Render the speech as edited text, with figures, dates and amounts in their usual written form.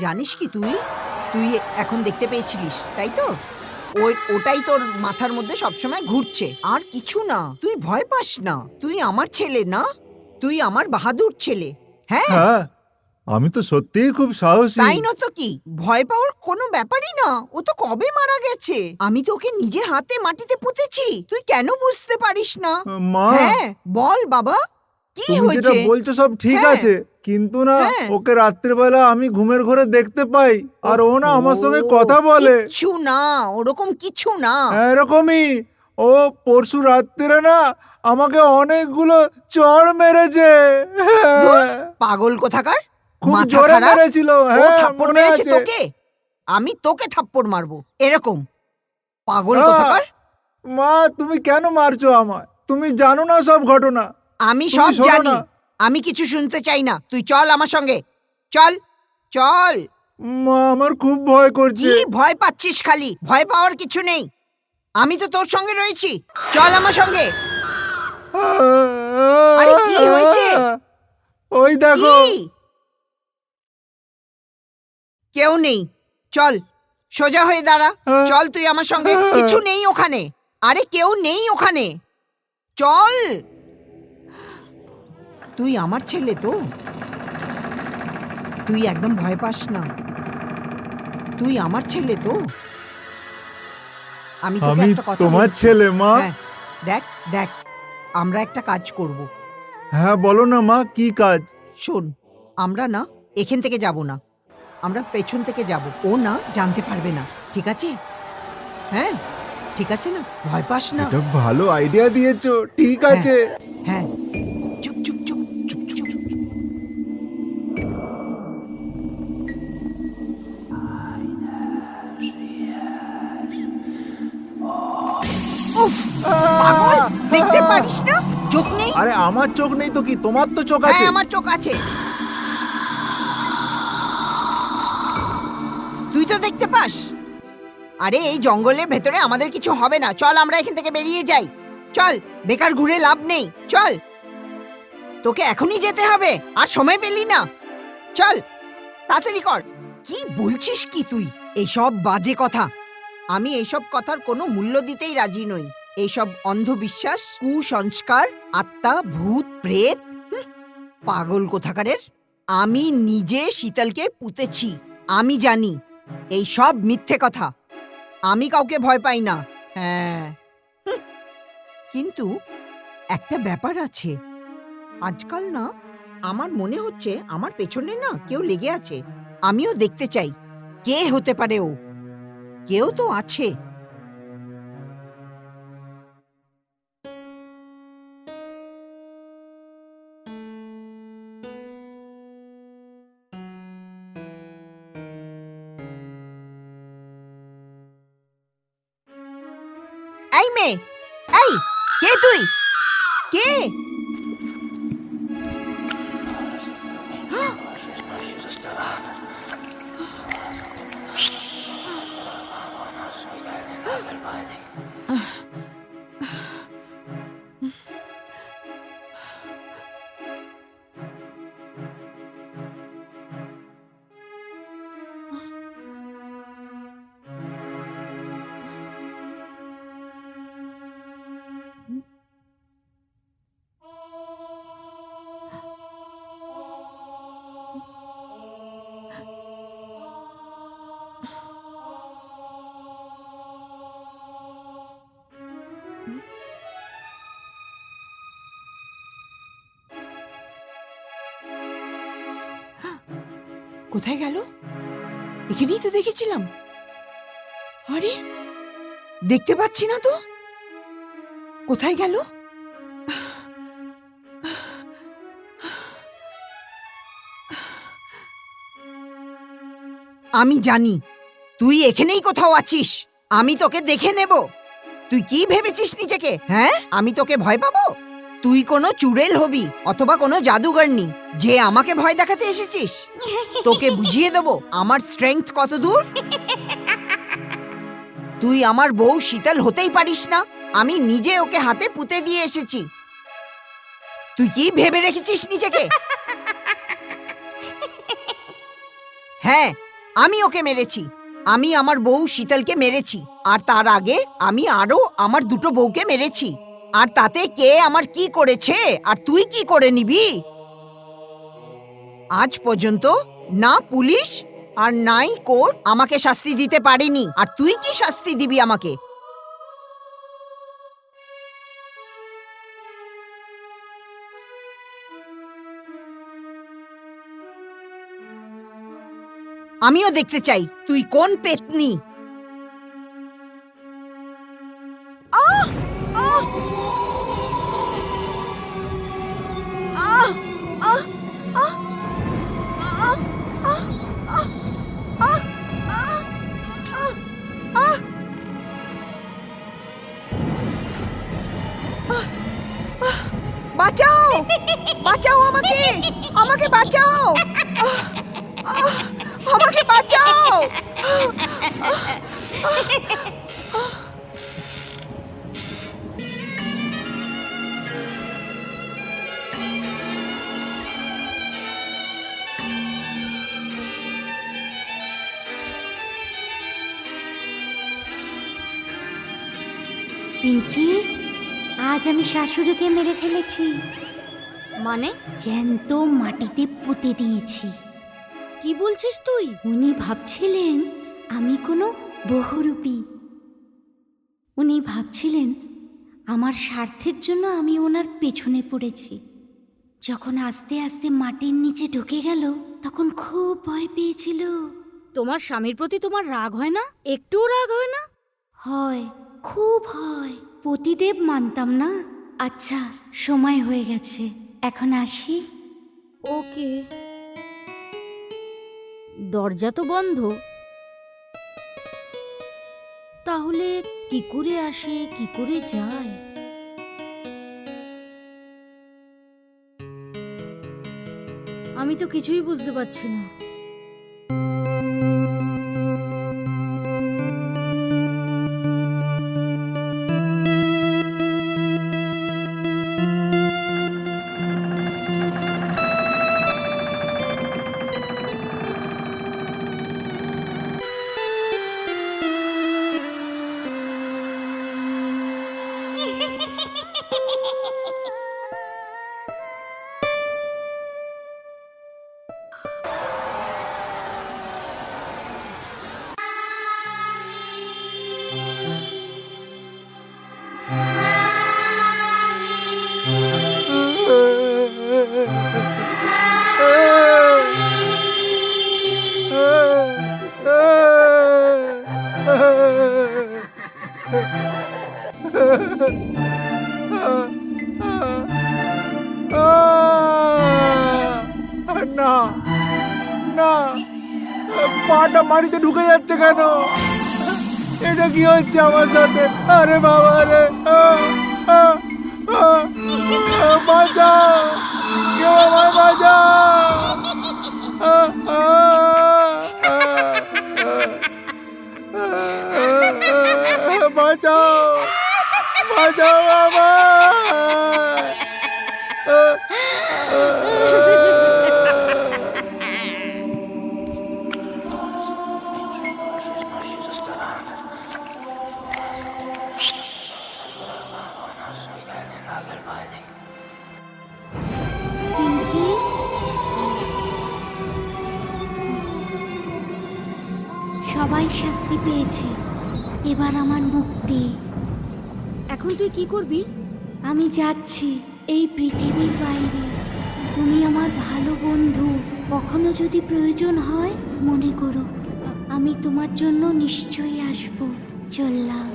জানিস কি তুই তুই এখন দেখতে পেয়েছিলিস, তাই তো? ওটাই তোর মাথার মধ্যে সবসময় ঘুরছে, আর কিছু না। তুই ভয় পাস না, তুই আমার ছেলে না, তুই আমার বাহাদুর ছেলে। হ্যাঁ, হ্যাঁ, আমি তো সত্যিই খুব সাহসী। তাই না তো কি? ভয় পাওয়ার কোনো ব্যাপারই না। ও তো কবে মারা গেছে। আমি তো ওকে নিজে হাতে মাটিতে পুঁতেছি। তুই কেন বুঝতে পারিস না? মা, হ্যাঁ, বল বাবা, কি তুমি যেটা হয়েছে? বলছো সব ঠিক হ্যাঁ। আছে, কিন্তু না হ্যাঁ। ওকে রাত্রিবেলা আমি ঘুমের ঘরে দেখতে পাই, আর ও না আমার সঙ্গে কথা বলে। কিছু না, ওরকম কিছু না। এরকমই, ও পরশু রাত্রিরে না আমাকে অনেকগুলো চড় মেরেছে। পাগল কোথাকার, খুব মাথা জোরে খারাপ। মেরেছিল। ও হ্যাঁ, থাপ্পড় মনে মেরেছে আছে। তোকে? আমি তোকে থাপ্পড় মারবো এরকম? পাগল আহ! কোথাকার। মা, তুমি কেন মারছো আমায়? তুমি জানো না সব ঘটনা। আমি তুমি সব শোনো জানি। না। আমি কিছু শুনতে চাই না। তুই চল আমার সঙ্গে, চল চল। মা, আমার খুব ভয় কি করছে। ভয় পাচ্ছিস? খালি ভয় পাওয়ার কিছু নেই। আমি তো তোর সঙ্গে রয়েছি, চল আমার সঙ্গে। আরে কি হয়েছে? ওই দেখো। কি? কেউ নেই, চল সোজা হয়ে দাঁড়া। চল তুই আমার সঙ্গে। কিছু নেই ওখানে। আরে কেউ নেই ওখানে, চল। তুই আমার ছেলে তো, তুই একদম ভয় পাস না। তুই আমার ছেলে তো। আমি তোকে আমি একটা কথা তোমার বলছি। ছেলে, মা। হ্যাঁ, দেখ দেখ, আমরা একটা কাজ করব। হ্যাঁ, বলো না মা, কি কাজ? শোন, আমরা না এখান থেকে যাব না, আমরা পেছন থেকে যাব। ও না জানতে পারবে না, ঠিক আছে? হ্যাঁ, ঠিক আছে না? ভয় পাস না। এটা ভালো আইডিয়া দিয়েছো, ঠিক হ্যাঁ, আছে। হ্যাঁ, চুপ চুপ চুপ চুপ চুপ। উফ, পাগল, দেখতে পারিস না? চোখ নেই? আরে আমার চোখ নেই তো কি, তোমার তো চোখ আছে। হ্যাঁ, আমার চোখ আছে। তুই তো দেখতে পাস। আরে এই জঙ্গলের ভেতরে আমাদের কিছু হবে না। চল আমরা এখান থেকে বেরিয়ে যাই। চল, বেকার ঘুরে লাভ নেই। চল, তোকে এখনই যেতে হবে, আর সময় পেলি না। চল তাড়াতাড়ি কর। কি বলছিস কি তুই? এইসব বাজে কথা। আমি এইসব কথার কোনো মূল্য দিতেই রাজি নই। এইসব অন্ধবিশ্বাস, কুসংস্কার, আত্মা, ভূত, প্রেত, পাগল কোথাকারের। আমি নিজে শীতলকে পুঁতেছি। আমি জানি এই সব মিথ্যে কথা। আমি কাউকে ভয় পাই না। হ্যাঁ, কিন্তু একটা ব্যাপার আছে। আজকাল না আমার মনে হচ্ছে আমার পেছনে না কেউ লেগে আছে। আমিও দেখতে চাই কে হতে পারে ও। কেউ তো আছে। এই মেয়ে, এই, কে তুই? কে? কোথায় গেল? এখানেই তো দেখেছিলাম। আরে দেখতে পাচ্ছি না তো, কোথায় গেল? আমি জানি তুই এখানেই কোথাও আছিস। আমি তোকে দেখে নেব। তুই কি ভেবেছিস নিজেকে? হ্যাঁ, আমি তোকে ভয় পাবো? তুই কোনো চুড়েল হবি অথবা কোনো জাদুগরনি যে আমাকে ভয় দেখাতে এসেছিস? তোকে বুঝিয়ে দেবো আমার স্ট্রেংথ কত দূর। তুই আমার বউ শীতল হতেই পারিস না। আমি নিজে ওকে হাতে পুঁতে দিয়ে এসেছি। তুই কি ভেবে রেখেছিস নিজেকে? হ্যাঁ, আমি ওকে মেরেছি। আমি আমার বউ শীতলকে মেরেছি, আর তার আগে আমি আরো আমার দুটো বউকে মেরেছি। আর তাতে কে আমার কি করেছে আর তুই কি করে নিবি? আজ পর্যন্ত না পুলিশ আর নাই কোর্ট আমাকে শাস্তি দিতে পারেনি, আর তুই কি শাস্তি দিবি আমাকে? আমিও দেখতে চাই তুই কোন পেতনি। বাঁচাও, বাঁচাও আমাকে, আমাকে বাঁচাও, আমাকে বাঁচাও। পিঙ্কি, আজ আমি শাশুড়িকে মেরে ফেলেছি। মানে? জ্যান্ত মাটিতে পুঁতে দিয়েছি। কি বলছিস তুই? উনি ভাবছিলেন আমি কোনো বহুরূপী। উনি ভাবছিলেন আমার স্বার্থের জন্য আমি ওনার পেছনে পড়েছি। যখন আস্তে আস্তে মাটির নিচে ঢুকে গেল তখন খুব ভয় পেয়েছিল। তোমার স্বামীর প্রতি তোমার রাগ হয় না? একটুও রাগ হয় না? হয়, খুব হয়। পতিদেব মানতাম না। আচ্ছা, সময় হয়ে গেছে, এখন আসি। ওকে। দরজা তো বন্ধ, তাহলে কি করে আসে, কি করে যায়? আমি তো কিছুই বুঝতে পারছি না। না না, পাটা মাটিতে ঢুকে যাচ্ছে কেন? এটা কি হচ্ছে আমার সাথে? আরে বাবা রে, বাঁচাও, কেউ আমায় বাঁচাও, বাঁচাও, বাঁচাও আমায়। পিঙ্কি, সবাই শাস্তি পেয়েছে, এবার আমার মুক্তি। এখন তুই কি করবি? আমি যাচ্ছি এই পৃথিবীর বাইরে। তুমি আমার ভালো বন্ধু, কখনো যদি প্রয়োজন হয় মনে করো, আমি তোমার জন্য নিশ্চয়ই আসবো। চললাম।